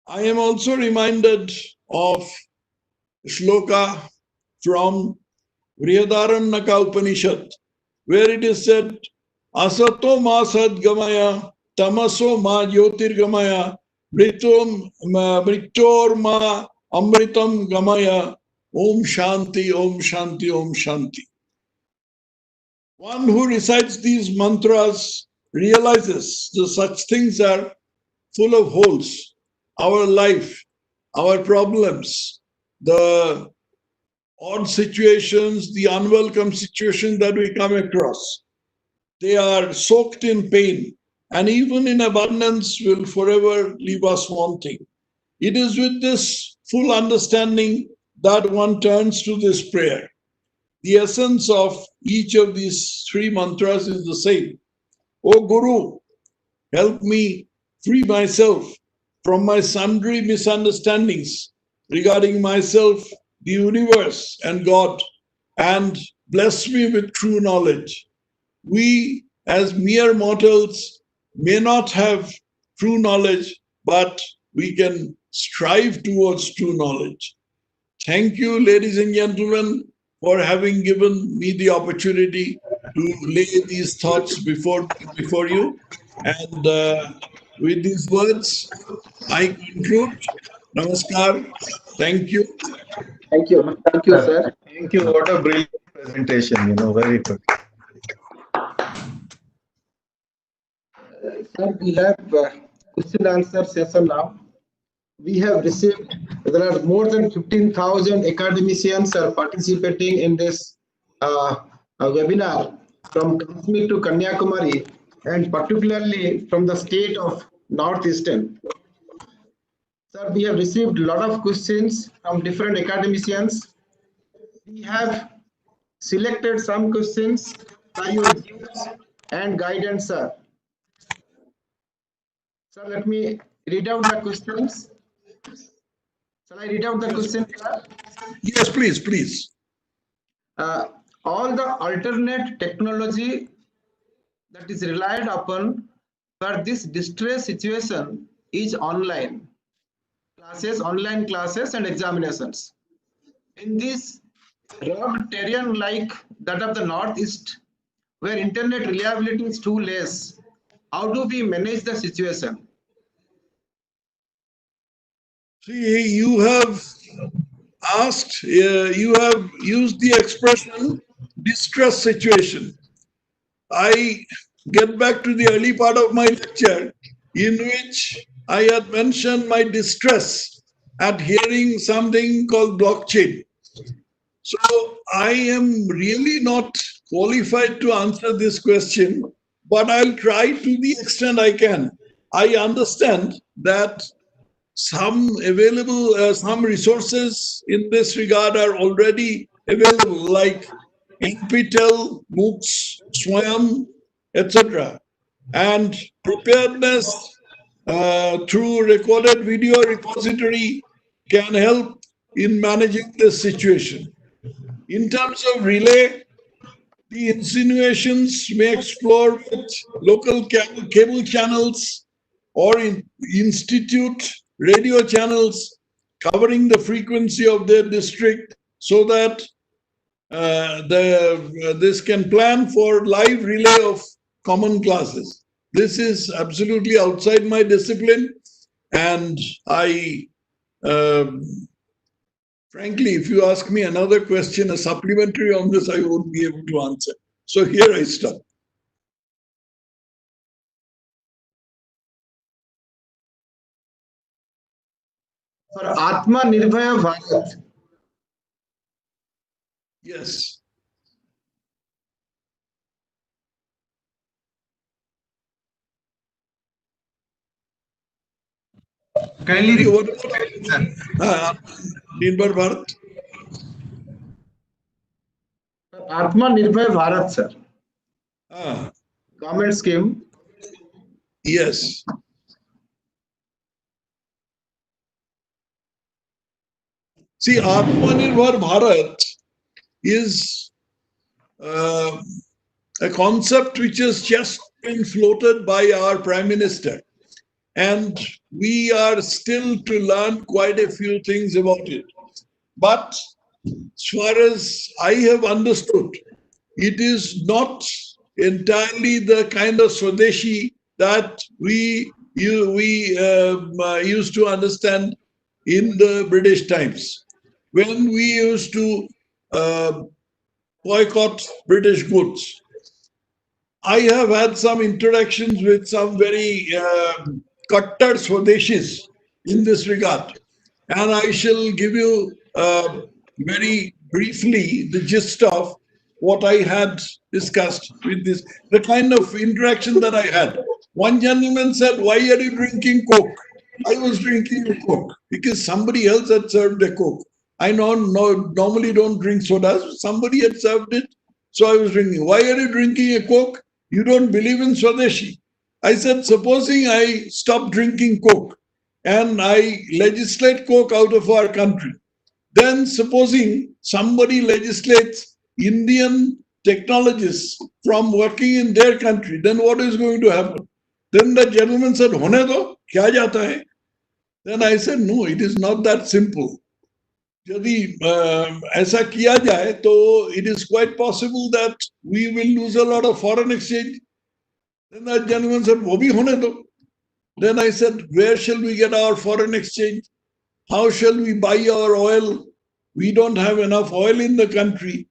I am also reminded of shloka from Vrihadaranyaka Upanishad, where it is said, Asato ma sadgamaya, tamaso ma jyotirgamaya, mritor ma amritam gamaya, om shanti, om shanti, om shanti. One who recites these mantras realizes that such things are full of holes. Our life, our problems, the odd situations, the unwelcome situations that we come across, they are soaked in pain, and even in abundance will forever leave us wanting. It is with this full understanding that one turns to this prayer. The essence of each of these three mantras is the same. O Guru, help me free myself from my sundry misunderstandings regarding myself, the universe, and God, and bless me with true knowledge. We, as mere mortals, may not have true knowledge, but we can strive towards true knowledge. Thank you, ladies and gentlemen, for having given me the opportunity to lay these thoughts before you. And with these words, I conclude. Namaskar. Thank you. Thank you. Thank you, sir. Thank you. What a brilliant presentation. Very good. Sir, we have question answer session now. We have received, there are more than 15,000 academicians are participating in this webinar from Kashmir to Kanyakumari, and particularly from the state of Northeastern. Sir, we have received a lot of questions from different academicians. We have selected some questions by your views and guidance, sir. Sir, let me read out the questions. Shall I read out the questions, sir? Yes, please, please. All the alternate technology that is relied upon for this distress situation is online classes and examinations. In this rugged terrain like that of the Northeast, where internet reliability is too less, how do we manage the situation? See, you have asked, you have used the expression distress situation. I get back to the early part of my lecture in which I had mentioned my distress at hearing something called blockchain. So I am really not qualified to answer this question, but I'll try to the extent I can. I understand that some some resources in this regard are already available, like NPTEL, MOOCs, SWAYAM, etc. And preparedness through recorded video repository can help in managing this situation. In terms of relay, the insinuations may explore with local cable channels or institute radio channels covering the frequency of their district so that this can plan for live relay of common classes. This is absolutely outside my discipline, and I frankly, if you ask me another question, a supplementary on this, I won't be able to answer. So here I stop. For Atma Nirbhaya Bharat. Yes. Kindly What about Nirbhar Bharat? Atma Nirbhaya Bharat, sir. Ah, Government scheme. yes. See, Atmanirbhar Bharat is a concept which has just been floated by our Prime Minister. And we are still to learn quite a few things about it. But as far as I have understood, it is not entirely the kind of Swadeshi that we used to understand in the British times, when we used to boycott British goods. I have had some interactions with some very Kattar Swadeshis in this regard. And I shall give you very briefly the gist of what I had discussed with this, the kind of interaction that I had. One gentleman said, "Why are you drinking Coke?" I was drinking a Coke because somebody else had served a Coke. I normally don't drink sodas. Somebody had served it, so I was drinking. Why are you drinking a Coke? You don't believe in Swadeshi. I said, supposing I stop drinking Coke and I legislate Coke out of our country, then supposing somebody legislates Indian technologists from working in their country, then what is going to happen? Then the gentleman said, Hone do, kya jata hai? Then I said, no, it is not that simple. यदि ऐसा किया जाए तो it is quite possible that we will lose a lot of foreign exchange. Then that gentleman said, वो भी होने दो. Then I said, where shall we get our foreign exchange? How shall we buy our oil? We don't have enough oil in the country.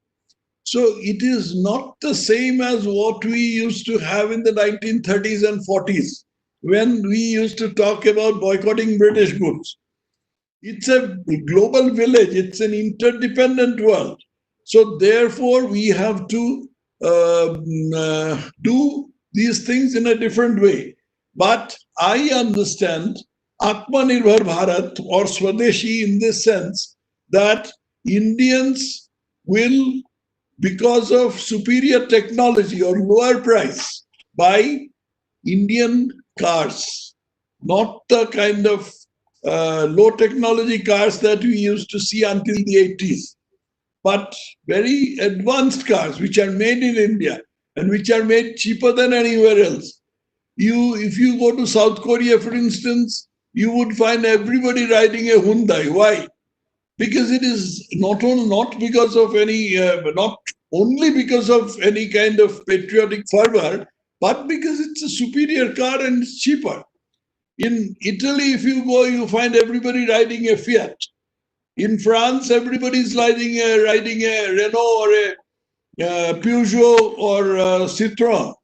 So it is not the same as what we used to have in the 1930s and 40s when we used to talk about boycotting British goods. It's a global village. It's an interdependent world. So therefore, we have to do these things in a different way. But I understand Atmanirbhar Bharat or Swadeshi in this sense that Indians will, because of superior technology or lower price, buy Indian cars, not the kind of low technology cars that we used to see until the 80s, but very advanced cars which are made in India and which are made cheaper than anywhere else. If you go to South Korea, for instance, you would find everybody riding a Hyundai. Why? Because it is not because of any, not only because of any kind of patriotic fervor, but because it's a superior car and it's cheaper. In Italy, if you go, you find everybody riding a Fiat. In France, everybody's riding a Renault or a Peugeot or Citroën.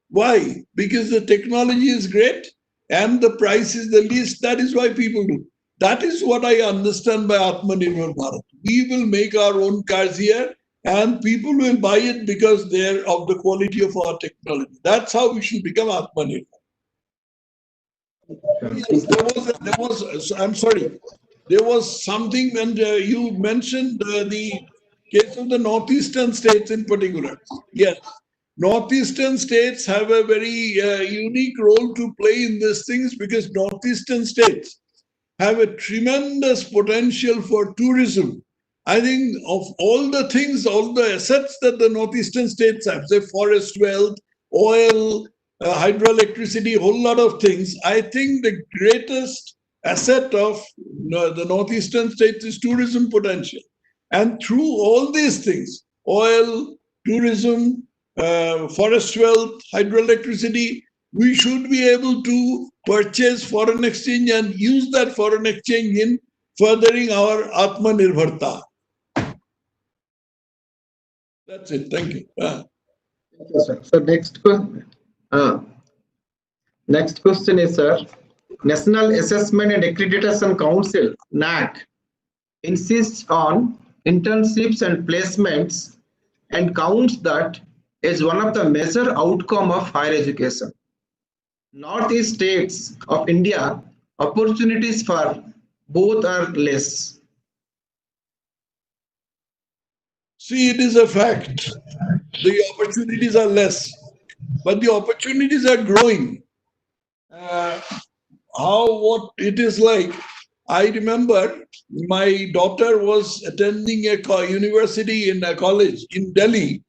Why? Because the technology is great and the price is the least. That is why people do. That is what I understand by Atmanirbhar Bharat. We will make our own cars here and people will buy it because they're of the quality of our technology. That's how we should become Atmanirbhar. Yes, I'm sorry. There was something when you mentioned the case of the northeastern states in particular. Yes, northeastern states have a very unique role to play in these things because northeastern states have a tremendous potential for tourism. I think of all the things, all the assets that the northeastern states have, say forest wealth, oil, hydroelectricity, a whole lot of things. I think the greatest asset of the northeastern states is tourism potential. And through all these things, oil, tourism, forest wealth, hydroelectricity, we should be able to purchase foreign exchange and use that foreign exchange in furthering our Atmanirbharta. That's it. Thank you. Thank you, sir. So next question is, sir, National Assessment and Accreditation Council, NAAC, insists on internships and placements and counts that as one of the major outcome of higher education. Northeast states of India, opportunities for both are less. See, it is a fact. The opportunities are less, but the opportunities are growing. What it is like, I remember my daughter was attending a university in a college in Delhi.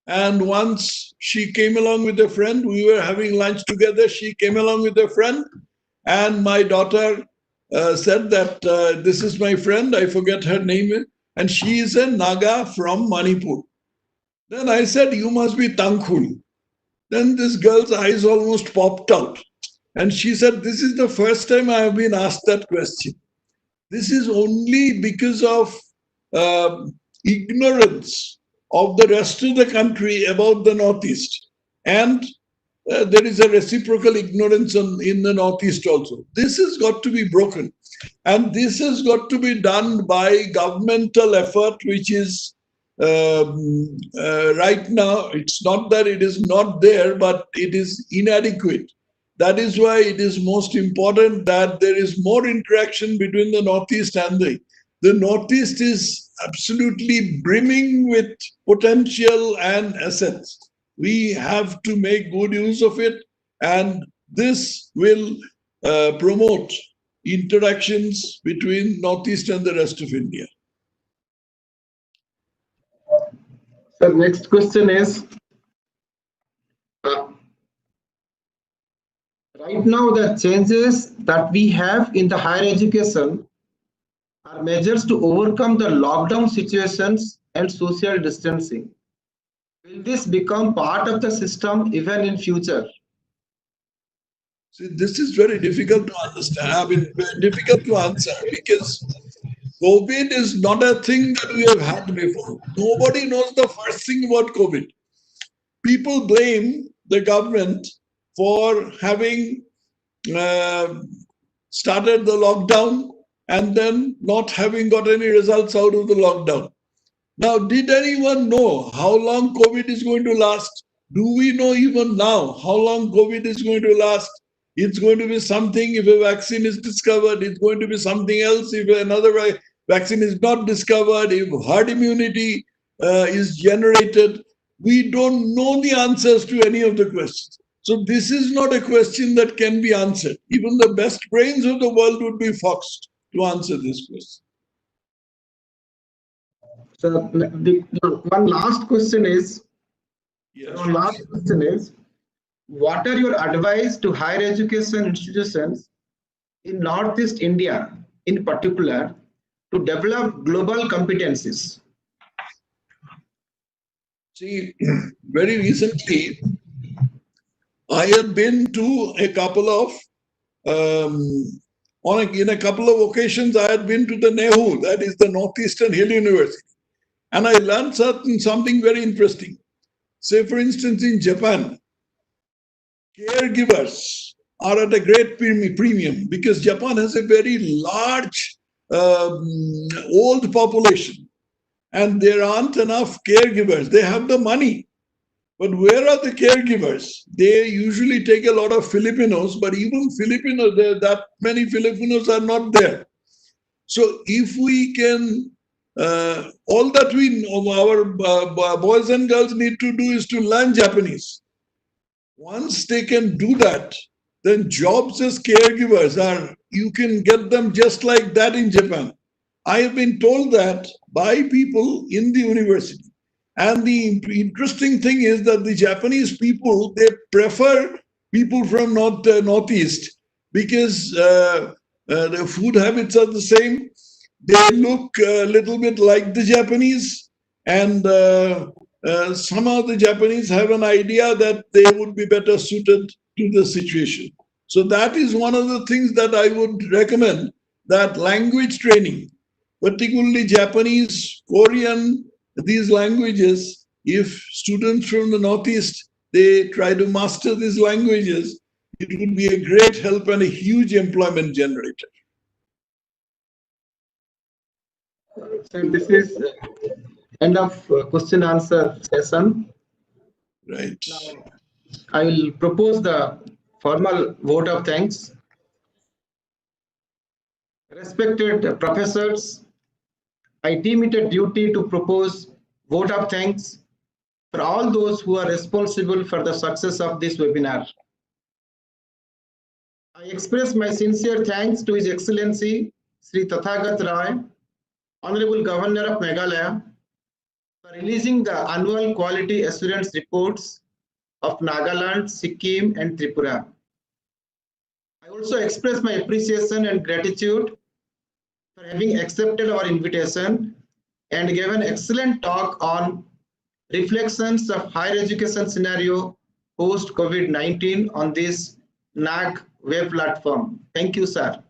And once she came along with a friend, we were having lunch together. She came along with a friend, and my daughter said that this is my friend, I forget her name, and she is a Naga from Manipur. Then I said, you must be Tangkhul. Then this girl's eyes almost popped out. And she said, this is the first time I have been asked that question. This is only because of ignorance of the rest of the country about the Northeast. And there is a reciprocal ignorance in the Northeast also. This has got to be broken. And this has got to be done by governmental effort, which is right now, it's not that it is not there, but it is inadequate. That is why it is most important that there is more interaction between the Northeast and the The Northeast is absolutely brimming with potential and assets. We have to make good use of it, and this will promote interactions between Northeast and the rest of India. So next question is, right now the changes that we have in the higher education are measures to overcome the lockdown situations and social distancing. Will this become part of the system even in future? See, this is very difficult to understand. I mean, very difficult to answer because COVID is not a thing that we have had before. Nobody knows the first thing about COVID. People blame the government for having started the lockdown and then not having got any results out of the lockdown. Now, did anyone know how long COVID is going to last? Do we know even now how long COVID is going to last? It's going to be something if a vaccine is discovered, it's going to be something else if another vaccine is not discovered, if herd immunity is generated. We don't know the answers to any of the questions. So this is not a question that can be answered. Even the best brains of the world would be foxed to answer this question. So one last question is, what are your advice to higher education institutions in Northeast India in particular to develop global competencies? See, very recently, I had been to a couple of, in a couple of occasions, I had been to the NAAC, that is the Northeastern Hill University. And I learned something very interesting. Say, for instance, in Japan, caregivers are at a great premium because Japan has a very large old population and there aren't enough caregivers. They have the money, but where are the caregivers? They usually take a lot of Filipinos, but even Filipinos, that many Filipinos are not there. So if we can, all that our boys and girls need to do is to learn Japanese. Once they can do that, then jobs as caregivers you can get them just like that in Japan. I have been told that by people in the university. And the interesting thing is that the Japanese people, they prefer people from Northeast because the food habits are the same. They look a little bit like the Japanese, and somehow the Japanese have an idea that they would be better suited to the situation. So that is one of the things that I would recommend, that language training, particularly Japanese, Korean, these languages, if students from the Northeast, they try to master these languages, it would be a great help and a huge employment generator. So this is end of question answer session. Right. Now, I will propose the formal vote of thanks. Respected professors, I deem it a duty to propose vote of thanks for all those who are responsible for the success of this webinar. I express my sincere thanks to His Excellency Sri Tathagat Rai, Honorable Governor of Meghalaya, for releasing the annual quality assurance reports of Nagaland, Sikkim, and Tripura. I also express my appreciation and gratitude for having accepted our invitation and gave an excellent talk on reflections of higher education scenario post-COVID-19 on this NAAC web platform. Thank you, sir.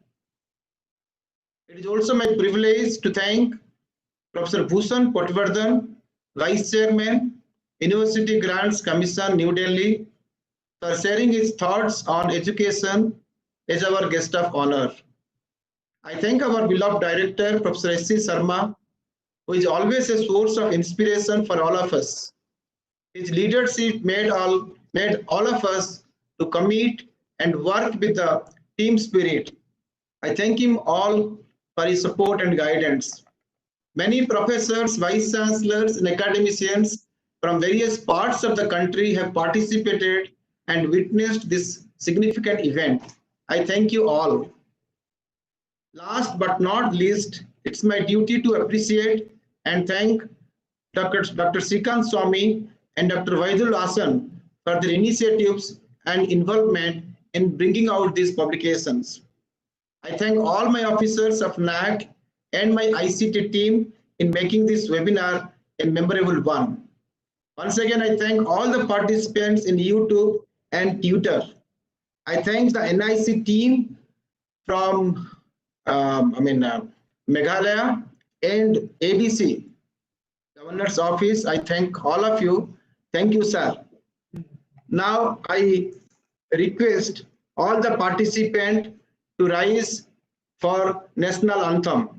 It is also my privilege to thank Professor Bhushan Patwardhan, Vice Chairman, University Grants Commission, New Delhi, for sharing his thoughts on education as our guest of honor. I thank our beloved director, Professor S.C. Sharma, who is always a source of inspiration for all of us. His leadership made all of us to commit and work with the team spirit. I thank him all for his support and guidance. Many professors, vice chancellors, and academicians from various parts of the country have participated and witnessed this significant event. I thank you all. Last but not least, it's my duty to appreciate and thank Dr. Srikant Swami and Dr. Vaidul Asan for their initiatives and involvement in bringing out these publications. I thank all my officers of NAAC and my ICT team in making this webinar a memorable one. Once again, I thank all the participants in YouTube and Twitter. I thank the NIC team from Meghalaya and ABC, Governor's Office. I thank all of you. Thank you, sir. Now I request all the participants to rise for National Anthem.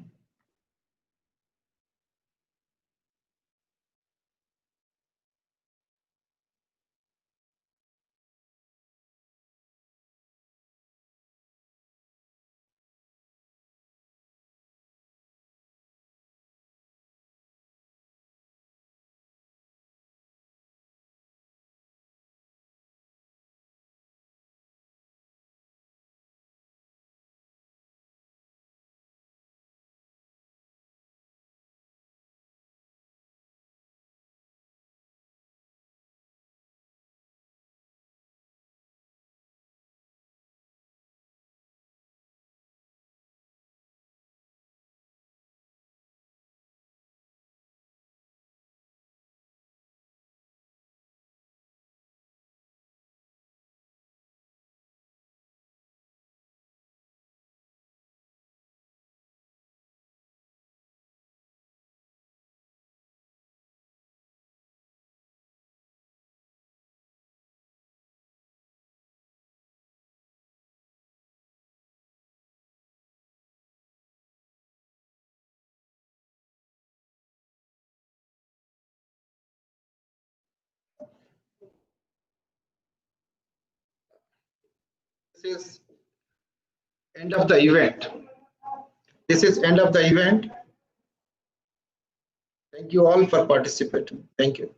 This is end of the event. This is end of the event. Thank you all for participating. Thank you.